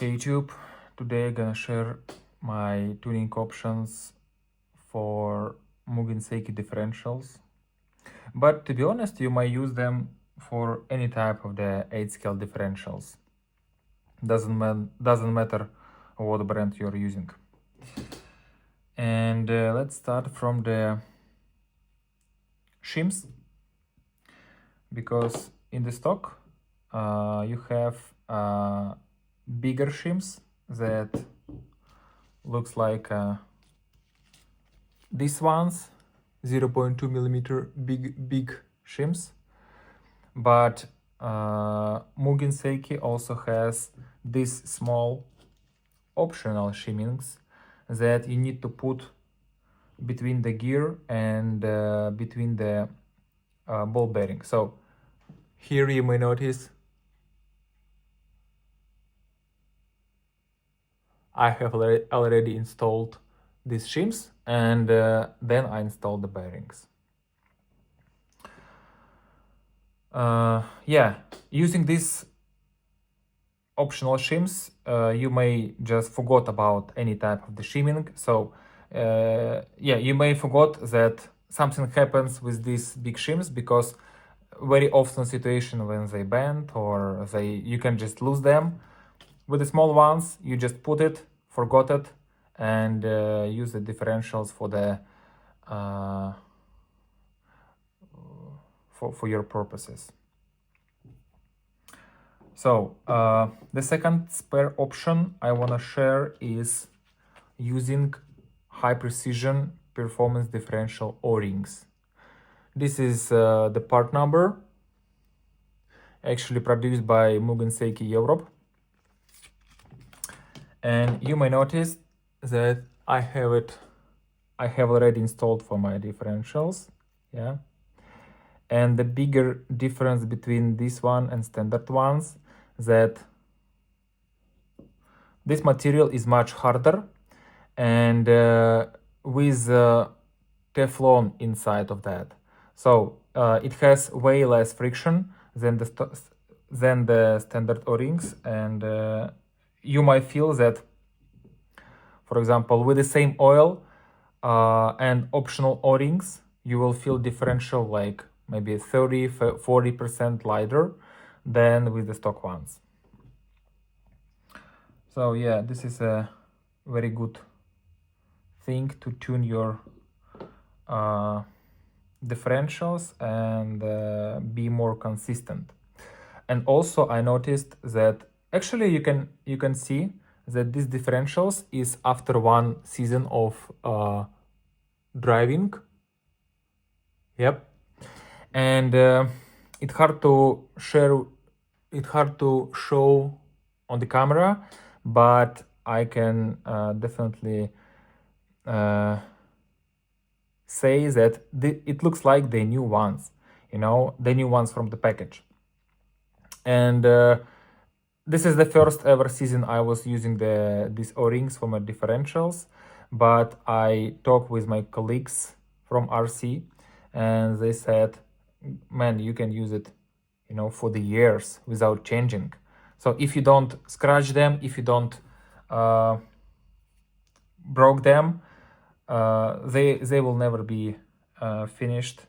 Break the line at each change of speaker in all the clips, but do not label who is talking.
Hey YouTube, today I'm gonna share my tuning options for Mugen seiki differentials. But to be honest, you might use them for any type of the 8-scale differentials. Doesn't matter what brand you're using. And let's start from the shims, because in the stock you have bigger shims that looks like these ones, 0.2 millimeter big shims. But Mugen seiki also has these small optional shimmings that you need to put between the gear and between the ball bearing. So here you may notice I have already installed these shims, and then I installed the bearings. Yeah, using these optional shims, you may just forgot about any type of the shimming. So yeah, you may forgot that something happens with these big shims, because very often situation when they bend or you can just lose them. With the small ones, you just put it, forgot it, and use the differentials for the for your purposes. So the second spare option I want to share is using high precision performance differential O-rings. This is the part number actually produced by Mugen seiki Europe. And you may notice that I have already installed for my differentials. Yeah. And the bigger difference between this one and standard ones, that this material is much harder and with Teflon inside of that. So it has way less friction than the standard O-rings, and you might feel that, for example, with the same oil and optional O-rings, you will feel differential like maybe 30-40% lighter than with the stock ones. So yeah, this is a very good thing to tune your differentials and be more consistent. And also I noticed that actually you can see that these differentials is after one season of driving. Yep. And it's hard to show on the camera, but I can definitely say that it looks like the new ones, the new ones from the package. And this is the first ever season I was using these O-rings for my differentials, but I talked with my colleagues from RC, and they said, man, you can use it, for the years without changing. So if you don't scratch them, if you don't broke them, they will never be finished,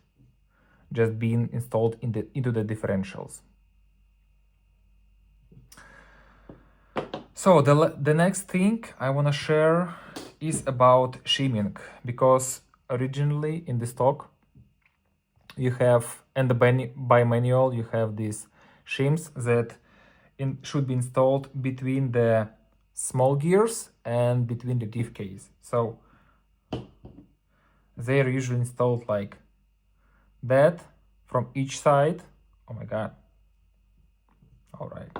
just being installed into the differentials. So the next thing I want to share is about shimming, because originally in the stock you have, and by manual, you have these shims that should be installed between the small gears and between the diff case. So they are usually installed like that from each side. Oh my god. All right.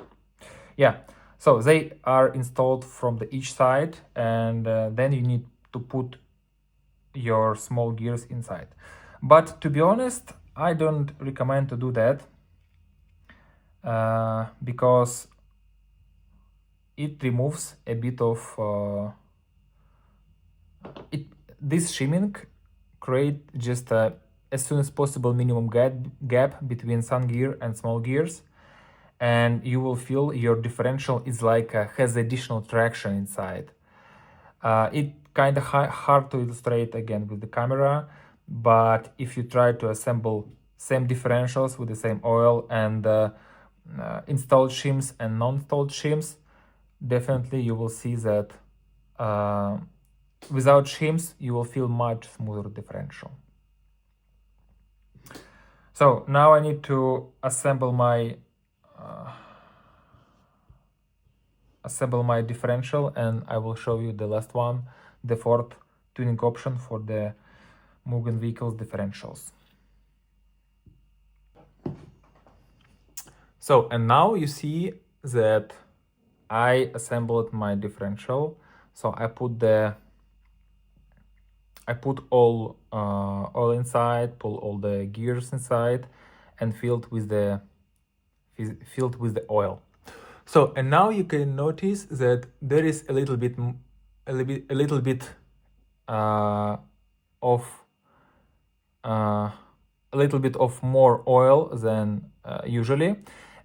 Yeah. So they are installed from each side, and then you need to put your small gears inside. But to be honest, I don't recommend to do that because it removes a bit of this shimming create just as soon as possible minimum gap between sun gear and small gears, and you will feel your differential is like has additional traction inside. It kind of hard to illustrate again with the camera, but if you try to assemble same differentials with the same oil and installed shims and non-installed shims, definitely you will see that uh, without shims you will feel much smoother differential. So now I need to assemble my differential, and I will show you the last one, the fourth tuning option for the Mugen vehicles differentials. So, and now you see that I assembled my differential. So I put all oil inside, pull all the gears inside, and filled with the oil. So, and now you can notice that there is a little bit of a little bit of more oil than usually,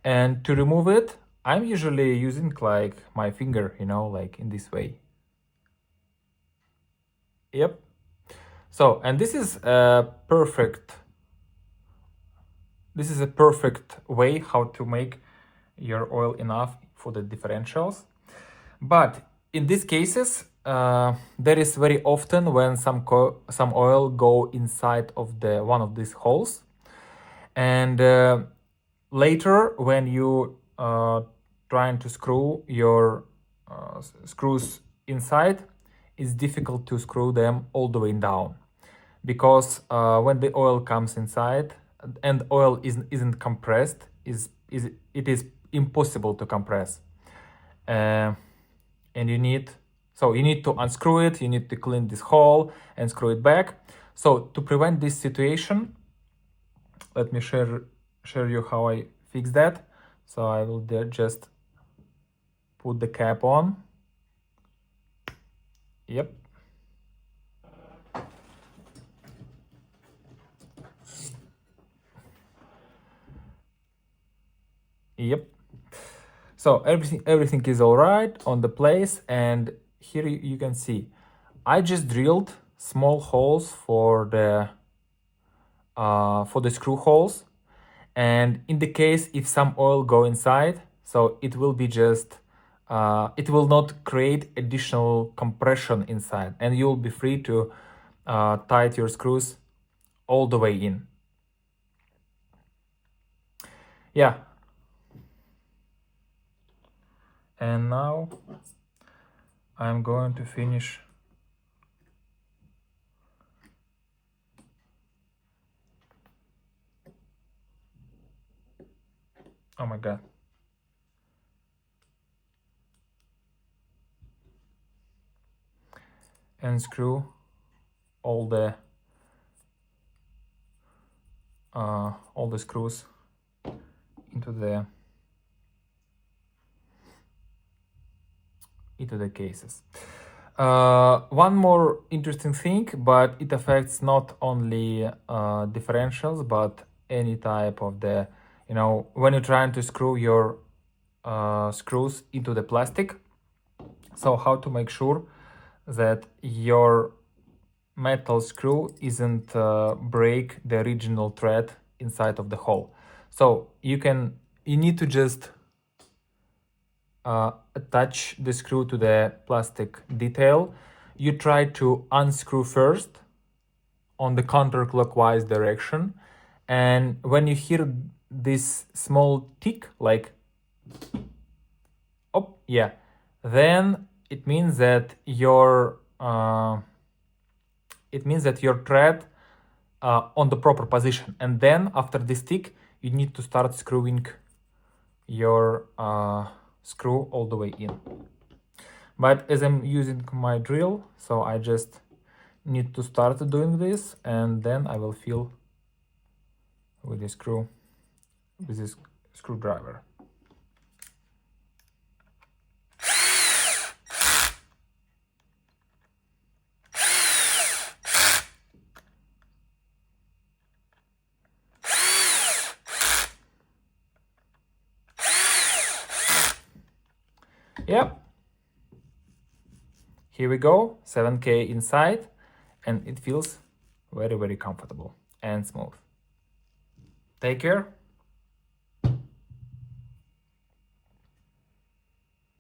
and to remove it I'm usually using like my finger, you know, like in this way. Yep. So, and this is a perfect way how to make your oil enough for the differentials. But in these cases, there is very often when some oil go inside of the one of these holes, and later when you trying to screw your screws inside, it's difficult to screw them all the way down, because when the oil comes inside and oil isn't compressed, it is impossible to compress. And you need to unscrew it, you need to clean this hole and screw it back. So to prevent this situation, let me share you how I fix that. So I will just put the cap on. Yep. Yep. So everything is all right on the place, and here you can see I just drilled small holes for the screw holes, and in the case if some oil go inside, so it will be just it will not create additional compression inside, and you will be free to tight your screws all the way in. Yeah. And now I'm going to finish oh my god. And screw all the screws into the cases. One more interesting thing, but it affects not only differentials, but any type of the, you know, when you're trying to screw your screws into the plastic. So how to make sure that your metal screw isn't break the original thread inside of the hole. So you need to just attach the screw to the plastic detail. You try to unscrew first on the counterclockwise direction, and when you hear this small tick, like oh yeah, then it means that your thread on the proper position, and then after this tick you need to start screwing your screw all the way in. But as I'm using my drill, so I just need to start doing this, and then I will feel with this screwdriver. Yep. Here we go, 7K inside, and it feels very, very comfortable and smooth. Take care.